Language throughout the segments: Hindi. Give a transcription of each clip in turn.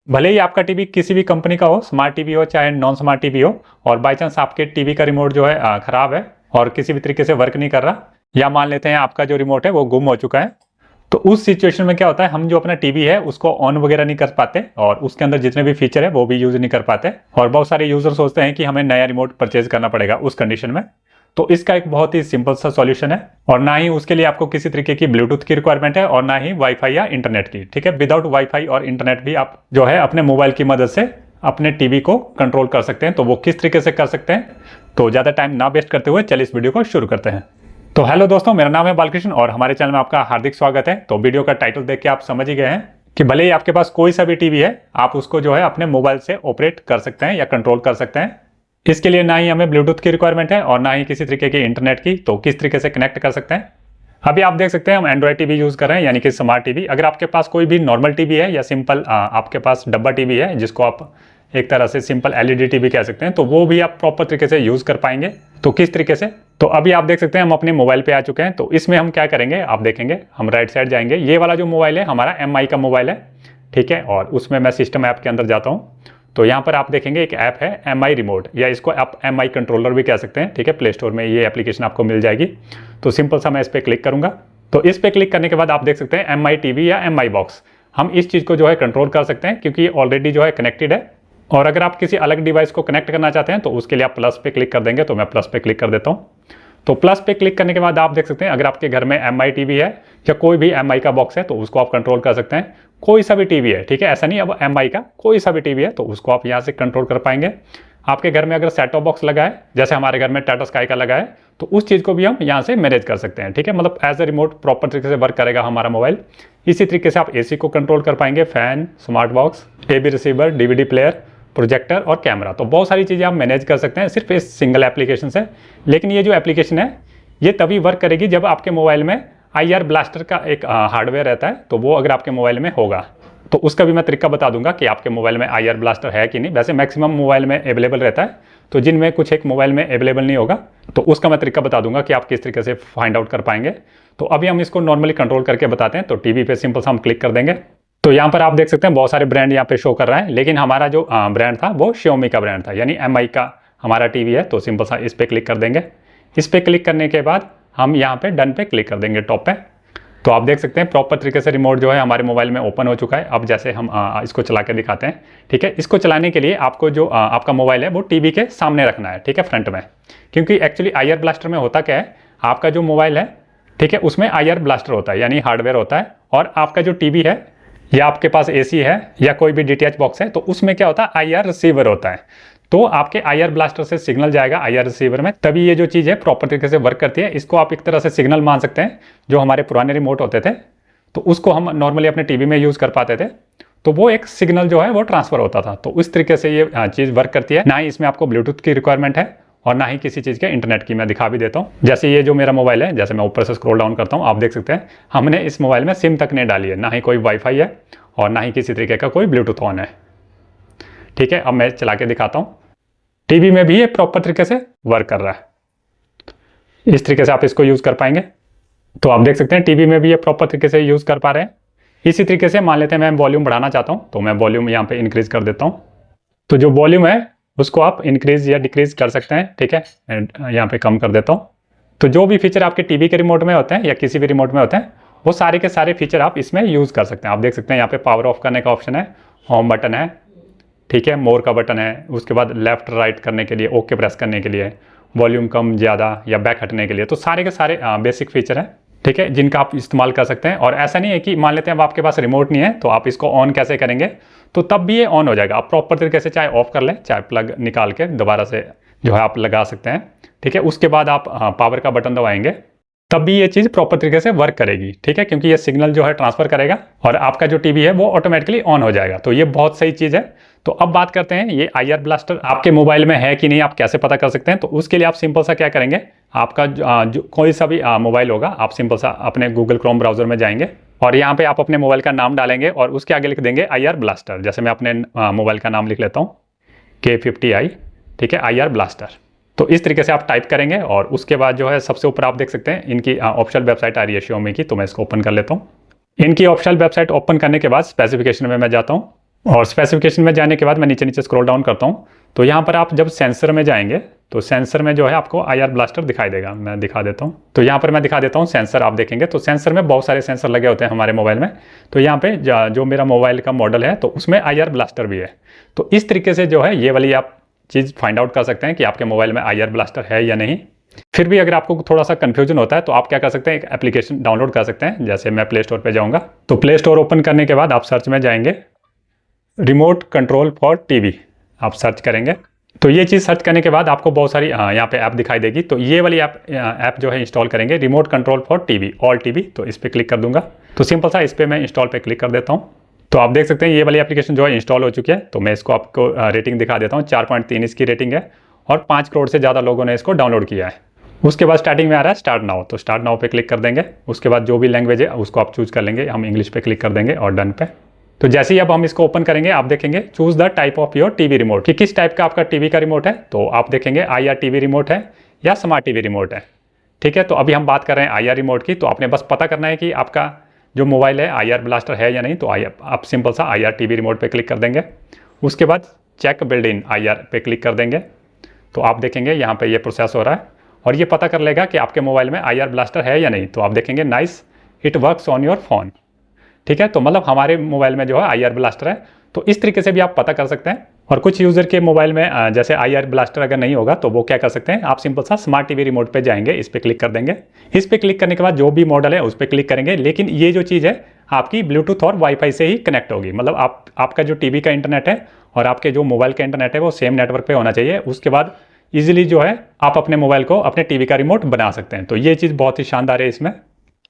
भले ही आपका टीवी किसी भी कंपनी का हो, स्मार्ट टीवी हो चाहे नॉन स्मार्ट टीवी हो, और बाई चांस आपके टीवी का रिमोट जो है खराब है और किसी भी तरीके से वर्क नहीं कर रहा, या मान लेते हैं आपका जो रिमोट है वो गुम हो चुका है, तो उस सिचुएशन में क्या होता है, हम जो अपना टीवी है उसको ऑन वगैरह नहीं कर पाते और उसके अंदर जितने भी फीचर है वो भी यूज नहीं कर पाते। और बहुत सारे यूजर सोचते हैं कि हमें नया रिमोट परचेज करना पड़ेगा उस कंडीशन में। तो इसका एक बहुत ही सिंपल सा सॉल्यूशन है, और ना ही उसके लिए आपको किसी तरीके की ब्लूटूथ की रिक्वायरमेंट है और ना ही वाईफाई या इंटरनेट की। ठीक है, विदाउट वाईफाई और इंटरनेट भी आप जो है अपने मोबाइल की मदद से अपने टीवी को कंट्रोल कर सकते हैं। तो वो किस तरीके से कर सकते हैं, तो ज्यादा टाइम ना वेस्ट करते हुए चलिए इस वीडियो को शुरू करते हैं। तो हेलो दोस्तों, मेरा नाम है बालकृष्ण और हमारे चैनल में आपका हार्दिक स्वागत है। तो वीडियो का टाइटल देख के आप समझ ही गए हैं कि भले ही आपके पास कोई सा भी टीवी है, आप उसको जो है अपने मोबाइल से ऑपरेट कर सकते हैं या कंट्रोल कर सकते हैं। इसके लिए ना ही हमें ब्लूटूथ की रिक्वायरमेंट है और ना ही किसी तरीके की इंटरनेट की। तो किस तरीके से कनेक्ट कर सकते हैं, अभी आप देख सकते हैं हम एंड्रॉइड टीवी यूज कर रहे हैं, यानी कि स्मार्ट टीवी। अगर आपके पास कोई भी नॉर्मल टीवी है या सिंपल आपके पास डब्बा टीवी है, जिसको आप एक तरह से सिंपल एलईडी टीवी कह सकते हैं, तो वो भी आप प्रॉपर तरीके से यूज कर पाएंगे। तो किस तरीके से, तो अभी आप देख सकते हैं हम अपने मोबाइल पे आ चुके हैं। तो इसमें हम क्या करेंगे, आप देखेंगे हम राइट साइड जाएंगे। ये वाला जो मोबाइल है हमारा एमआई का मोबाइल है, ठीक है, और उसमें मैं सिस्टम ऐप के अंदर जाता हूँ। तो यहाँ पर आप देखेंगे एक ऐप है एमआई रिमोट, या इसको आप एमआई कंट्रोलर भी कह सकते हैं। ठीक है, प्ले स्टोर में ये एप्लीकेशन आपको मिल जाएगी। तो सिंपल सा मैं इस पर क्लिक करूंगा। तो इस पर क्लिक करने के बाद आप देख सकते हैं एमआई टीवी या एमआई बॉक्स, हम इस चीज़ को जो है कंट्रोल कर सकते हैं क्योंकि ये ऑलरेडी जो है कनेक्टेड है। और अगर आप किसी अलग डिवाइस को कनेक्ट करना चाहते हैं तो उसके लिए आप प्लस पे क्लिक कर देंगे। तो मैं प्लस पे क्लिक कर देता हूँ। तो प्लस पे क्लिक करने के बाद आप देख सकते हैं अगर आपके घर में एमआई टीवी है या कोई भी एमआई का बॉक्स है तो उसको आप कंट्रोल कर सकते हैं। कोई सा भी टीवी है, ठीक है, ऐसा नहीं, अब एमआई का कोई सा भी टीवी है तो उसको आप यहाँ से कंट्रोल कर पाएंगे। आपके घर में अगर सेट टॉप बॉक्स लगा है, जैसे हमारे घर में टाटा स्काई का लगा है, तो उस चीज़ को भी हम यहाँ से मैनेज कर सकते हैं। ठीक है, मतलब एज ए रिमोट प्रॉपर तरीके से वर्क करेगा हमारा मोबाइल। इसी तरीके से आप एसी को कंट्रोल कर पाएंगे, fan, smart box, AB receiver, DVD player, projector और कैमरा। तो बहुत सारी चीज़ें आप मैनेज कर सकते हैं सिर्फ इस सिंगल एप्लीकेशन से। लेकिन ये जो एप्लीकेशन है ये तभी वर्क करेगी जब आपके मोबाइल में आईआर ब्लास्टर का एक हार्डवेयर रहता है, तो वो अगर आपके मोबाइल में होगा तो उसका भी मैं तरीका बता दूंगा कि आपके मोबाइल में आईआर ब्लास्टर है कि नहीं। वैसे मैक्सिमम मोबाइल में अवेलेबल रहता है, तो जिनमें कुछ एक मोबाइल में अवेलेबल नहीं होगा तो उसका मैं तरीका बता दूंगा कि आप किस तरीके से फाइंड आउट कर पाएंगे। तो अभी हम इसको नॉर्मली कंट्रोल करके बताते हैं। तो टीवी पे सिंपल सा हम क्लिक कर देंगे। तो यहाँ पर आप देख सकते हैं बहुत सारे ब्रांड यहाँ पे शो कर रहा है, लेकिन हमारा जो ब्रांड था वो Xiaomi का ब्रांड था, यानी एमआई का हमारा टीवी है। तो सिंपल सा इस पर क्लिक कर देंगे। इस पर क्लिक करने के बाद हम यहाँ पे डन पे क्लिक कर देंगे, टॉप पे। तो आप देख सकते हैं प्रॉपर तरीके से रिमोट जो है हमारे मोबाइल में ओपन हो चुका है। अब जैसे हम इसको चला के दिखाते हैं। ठीक है, इसको चलाने के लिए आपको जो आपका मोबाइल है वो टीवी के सामने रखना है, ठीक है, फ्रंट में। क्योंकि एक्चुअली आईआर ब्लास्टर में होता क्या है, आपका जो मोबाइल है, ठीक है, उसमें आईआर ब्लास्टर होता है, यानी हार्डवेयर होता है। और आपका जो टीवी है या आपके पास एसी है या कोई भी डीटीएच बॉक्स है, तो उसमें क्या होता है, आईआर रिसीवर होता है। तो आपके आईआर ब्लास्टर से सिग्नल जाएगा आईआर रिसीवर में, तभी ये जो चीज़ है प्रॉपर तरीके से वर्क करती है। इसको आप एक तरह से सिग्नल मान सकते हैं। जो हमारे पुराने रिमोट होते थे तो उसको हम नॉर्मली अपने टीवी में यूज़ कर पाते थे, तो वो एक सिग्नल जो है वो ट्रांसफर होता था। तो उस तरीके से ये चीज़ वर्क करती है। ना ही इसमें आपको ब्लूटूथ की रिक्वायरमेंट है और ना ही किसी चीज़ के इंटरनेट की। मैं दिखा भी देता हूँ। जैसे ये जो मेरा मोबाइल है, जैसे मैं ऊपर से स्क्रॉल डाउन करता हूँ, आप देख सकते हैं हमने इस मोबाइल में सिम तक नहीं डाली है, ना ही कोई वाईफाई है और ना ही किसी तरीके का कोई ब्लूटूथ ऑन है। ठीक है, अब मैं चला के दिखाता हूँ। टीवी में भी ये प्रॉपर तरीके से वर्क कर रहा है। इस तरीके से आप इसको यूज़ कर पाएंगे। तो आप देख सकते हैं टीवी में भी ये प्रॉपर तरीके से यूज़ कर पा रहे हैं। इसी तरीके से मान लेते हैं मैं वॉल्यूम बढ़ाना चाहता हूँ, तो मैं वॉल्यूम यहाँ पे इंक्रीज कर देता हूँ। तो जो वॉल्यूम है उसको आप इंक्रीज या डिक्रीज कर सकते हैं। ठीक है, यहाँ पे कम कर देता हूँ। तो जो भी फीचर आपके टीवी के रिमोट में होते हैं या किसी भी रिमोट में होते हैं, वो सारे के सारे फीचर आप इसमें यूज़ कर सकते हैं। आप देख सकते हैं यहाँ पे पावर ऑफ करने का ऑप्शन है, होम बटन है, ठीक है, मोर का बटन है, उसके बाद लेफ्ट राइट करने के लिए, ओके प्रेस करने के लिए, वॉल्यूम कम ज़्यादा या बैक हटने के लिए। तो सारे के सारे बेसिक फीचर हैं, ठीक है, जिनका आप इस्तेमाल कर सकते हैं। और ऐसा नहीं है कि मान लेते हैं अब आपके पास रिमोट नहीं है तो आप इसको ऑन कैसे करेंगे, तो तब भी ये ऑन हो जाएगा। आप प्रॉपर तरीके से चाहे ऑफ कर लें, चाहे प्लग निकाल के दोबारा से जो है आप लगा सकते हैं। ठीक है, उसके बाद आप पावर का बटन दबाएंगे, तब भी ये चीज़ प्रॉपर तरीके से वर्क करेगी। ठीक है, क्योंकि ये सिग्नल जो है ट्रांसफर करेगा और आपका जो टीवी है वो ऑटोमेटिकली ऑन हो जाएगा। तो ये बहुत सही चीज़ है। तो अब बात करते हैं ये आईआर ब्लास्टर आपके मोबाइल में है कि नहीं, आप कैसे पता कर सकते हैं। तो उसके लिए आप सिंपल सा क्या करेंगे, आपका जो कोई सा भी मोबाइल होगा, आप सिंपल सा अपने गूगल क्रोम ब्राउजर में जाएंगे और यहाँ पे आप अपने मोबाइल का नाम डालेंगे और उसके आगे लिख देंगे आईआर ब्लास्टर। जैसे मैं अपने मोबाइल का नाम लिख लेता हूँ K50i, ठीक है, आईआर ब्लास्टर। तो इस तरीके से आप टाइप करेंगे और उसके बाद जो है सबसे ऊपर आप देख सकते हैं इनकी ऑफिशियल वेबसाइट आ रही है Xiaomi की। तो मैं इसको ओपन कर लेता हूँ। इनकी ऑफिशियल वेबसाइट ओपन करने के बाद स्पेसिफिकेशन में मैं जाता हूँ। और स्पेसिफिकेशन में जाने के बाद मैं नीचे नीचे स्क्रॉल डाउन करता हूँ, तो यहाँ पर आप जब सेंसर में जाएंगे तो सेंसर में जो है आपको IR ब्लास्टर दिखाई देगा। मैं दिखा देता हूँ, तो यहाँ पर मैं दिखा देता हूँ सेंसर। आप देखेंगे तो सेंसर में बहुत सारे सेंसर लगे होते हैं हमारे मोबाइल में। तो यहाँ पे जो मेरा मोबाइल का मॉडल है तो उसमें IR ब्लास्टर भी है। तो इस तरीके से जो है ये वाली आप चीज़ फाइंड आउट कर सकते हैं कि आपके मोबाइल में IR ब्लास्टर है या नहीं। फिर भी अगर आपको थोड़ा सा कन्फ्यूजन होता है तो आप क्या कर सकते हैं, एक एप्लीकेशन डाउनलोड कर सकते हैं। जैसे मैं प्ले स्टोर पर जाऊँगा, तो प्ले स्टोर ओपन करने के बाद आप सर्च में जाएंगे, रिमोट कंट्रोल फॉर टीवी आप सर्च करेंगे। तो ये चीज़ सर्च करने के बाद आपको बहुत सारी यहाँ पे ऐप दिखाई देगी। तो ये वाली ऐप जो है इंस्टॉल करेंगे, remote control for TV, all TV. तो इस पर क्लिक कर दूंगा। तो सिंपल सा इस पर मैं इंस्टॉल पे क्लिक कर देता हूँ। तो आप देख सकते हैं ये वाली एप्लीकेशन जो है इंस्टॉल हो चुकी है। तो मैं इसको आपको रेटिंग दिखा देता हूँ। 4.3 इसकी रेटिंग है और 5 करोड़ से ज़्यादा लोगों ने इसको डाउनलोड किया है। उसके बाद स्टार्टिंग में आ रहा है स्टार्ट नाउ। तो स्टार्ट नाउ पे क्लिक कर देंगे। उसके बाद जो भी लैंग्वेज है उसको आप चूज कर लेंगे। हम इंग्लिश पे क्लिक कर देंगे और डन पे। तो जैसे ही अब हम इसको ओपन करेंगे, आप देखेंगे choose the type of your TV remote, कि किस टाइप का आपका टीवी का रिमोट है। तो आप देखेंगे IR टीवी रिमोट है या स्मार्ट टीवी रिमोट है। ठीक है, तो अभी हम बात कर रहे हैं IR रिमोट की। तो आपने बस पता करना है कि आपका जो मोबाइल है IR ब्लास्टर है या नहीं। तो आप सिंपल सा IR टीवी रिमोट पे क्लिक कर देंगे। उसके बाद चेक बिल्ड इन IR पे क्लिक कर देंगे। तो आप देखेंगे यहाँ पे ये प्रोसेस हो रहा है और ये पता कर लेगा कि आपके मोबाइल में IR ब्लास्टर है या नहीं। तो आप देखेंगे nice, it works on your phone. ठीक है, तो मतलब हमारे मोबाइल में जो है IR ब्लास्टर है। तो इस तरीके से भी आप पता कर सकते हैं। और कुछ यूज़र के मोबाइल में जैसे IR ब्लास्टर अगर नहीं होगा तो वो क्या कर सकते हैं, आप सिंपल सा स्मार्ट टीवी रिमोट पे जाएंगे, इस पर क्लिक कर देंगे। इस पर क्लिक करने के बाद जो भी मॉडल है उस पर क्लिक करेंगे। लेकिन ये जो चीज़ है आपकी ब्लूटूथ और वाईफाई से ही कनेक्ट होगी। मतलब आपका जो टीवी का इंटरनेट है और आपके जो मोबाइल का इंटरनेट है वो सेम नेटवर्क पर होना चाहिए। उसके बाद ईजिली जो है आप अपने मोबाइल को अपने टीवी का रिमोट बना सकते हैं। तो ये चीज़ बहुत ही शानदार है इसमें।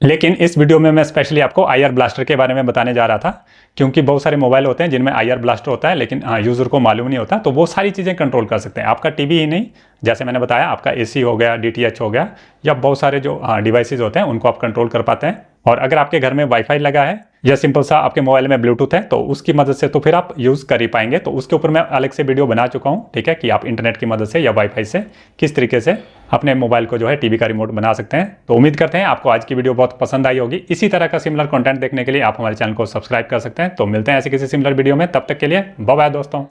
लेकिन इस वीडियो में मैं स्पेशली आपको IR ब्लास्टर के बारे में बताने जा रहा था, क्योंकि बहुत सारे मोबाइल होते हैं जिनमें IR ब्लास्टर होता है लेकिन यूज़र को मालूम नहीं होता। तो वो सारी चीज़ें कंट्रोल कर सकते हैं। आपका टीवी ही नहीं, जैसे मैंने बताया आपका AC हो गया, DTH हो गया, या बहुत सारे जो डिवाइसेज होते हैं उनको आप कंट्रोल कर पाते हैं। और अगर आपके घर में वाईफाई लगा है या सिंपल सा आपके मोबाइल में ब्लूटूथ है तो उसकी मदद से तो फिर आप यूज़ कर ही पाएंगे। तो उसके ऊपर मैं अलग से वीडियो बना चुका हूँ। ठीक है, कि आप इंटरनेट की मदद से या वाईफाई से किस तरीके से अपने मोबाइल को जो है टीवी का रिमोट बना सकते हैं। तो उम्मीद करते हैं आपको आज की वीडियो बहुत पसंद आई होगी। इसी तरह का सिमिलर कंटेंट देखने के लिए आप हमारे चैनल को सब्सक्राइब कर सकते हैं। तो मिलते हैं ऐसे किसी सिमिलर वीडियो में, तब तक के लिए बाय बाय दोस्तों।